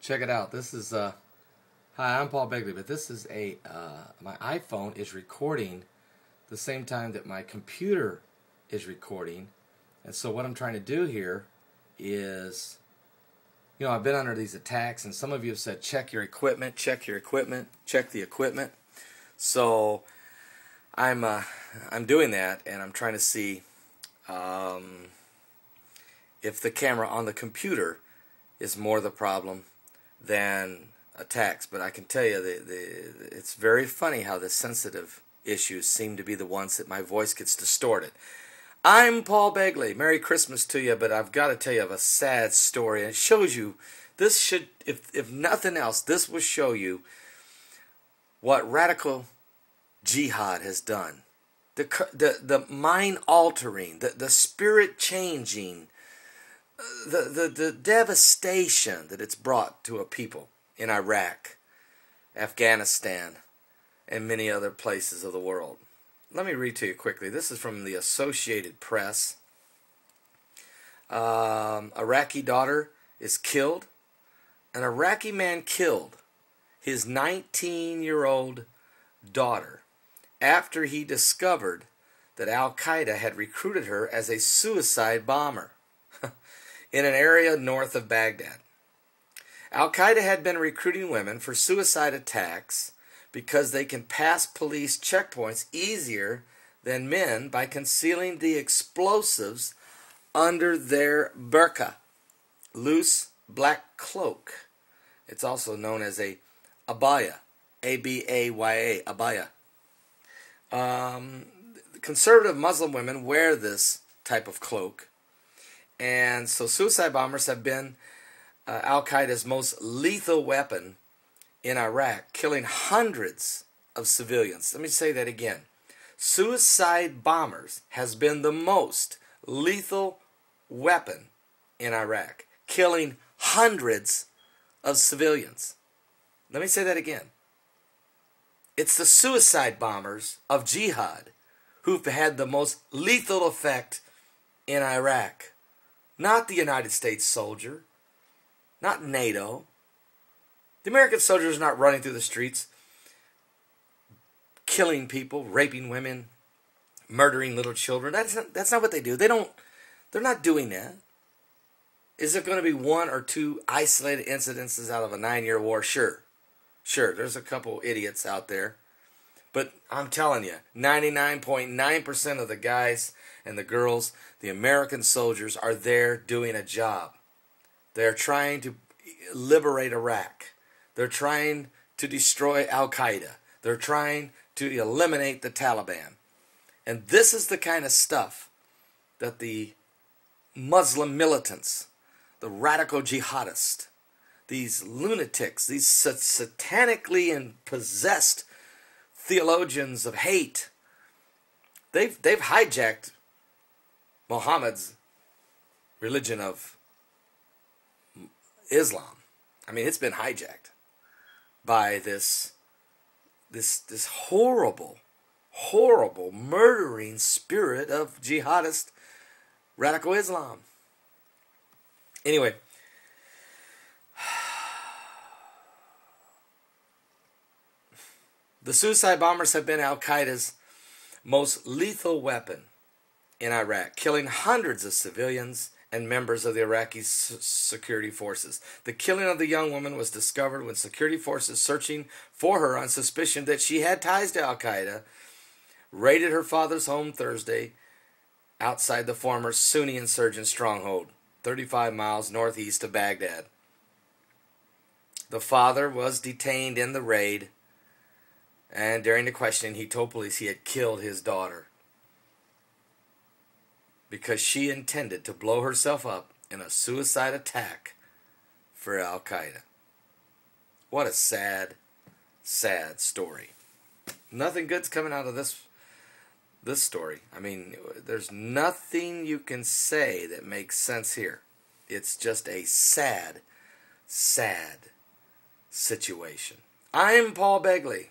Check it out. This is hi, I'm Paul Begley, but this is my iPhone is recording the same time that my computer is recording. And so what I'm trying to do here is, I've been under these attacks, and some of you have said, check your equipment, check your equipment, check the equipment. So I'm doing that, and I'm trying to see if the camera on the computer is more the problem than attacks. But I can tell you, it's very funny how the sensitive issues seem to be the ones that my voice gets distorted. I'm Paul Begley. Merry Christmas to you, but I've got to tell you of a sad story. And it shows you, this should, if nothing else, this will show you what radical jihad has done. The mind-altering, the spirit-changing, the devastation that it's brought to a people in Iraq, Afghanistan, and many other places of the world. Let me read to you quickly. This is from the Associated Press. Iraqi daughter is killed. An Iraqi man killed his 19-year-old daughter after he discovered that Al-Qaida had recruited her as a suicide bomber in an area north of Baghdad. Al-Qaida had been recruiting women for suicide attacks because they can pass police checkpoints easier than men by concealing the explosives under their burqa, loose black cloak. It's also known as a abaya, A-B-A-Y-A, abaya. Conservative Muslim women wear this type of cloak, and so suicide bombers have been Al-Qaeda's most lethal weapon in Iraq, killing hundreds of civilians. Let me say that again. Suicide bombers has been the most lethal weapon in Iraq, killing hundreds of civilians. Let me say that again. It's the suicide bombers of jihad who've had the most lethal effect in Iraq. Not the United States soldier, not NATO. The American soldiers are not running through the streets, killing people, raping women, murdering little children. That's not what they do. They're not doing that. Is there going to be one or two isolated incidences out of a 9-year war? Sure. There's a couple idiots out there. But I'm telling you, 99.9% of the guys and the girls, the American soldiers, are there doing a job. They're trying to liberate Iraq. They're trying to destroy Al-Qaeda. They're trying to eliminate the Taliban. And this is the kind of stuff that the Muslim militants, the radical jihadists, these lunatics, these satanically and possessed theologians of hate, they've hijacked Muhammad's religion of Islam. I mean, it's been hijacked by this horrible, murdering spirit of jihadist radical Islam. Anyway, the suicide bombers have been Al-Qaeda's most lethal weapon in Iraq, killing hundreds of civilians and members of the Iraqi security forces. The killing of the young woman was discovered when security forces searching for her on suspicion that she had ties to Al-Qaeda raided her father's home Thursday outside the former Sunni insurgent stronghold, 35 miles northeast of Baghdad. The father was detained in the raid, and during the questioning, he told police he had killed his daughter because she intended to blow herself up in a suicide attack for Al-Qaeda. What a sad, sad story. Nothing good's coming out of this story. I mean, there's nothing you can say that makes sense here. It's just a sad, sad situation. I'm Paul Begley.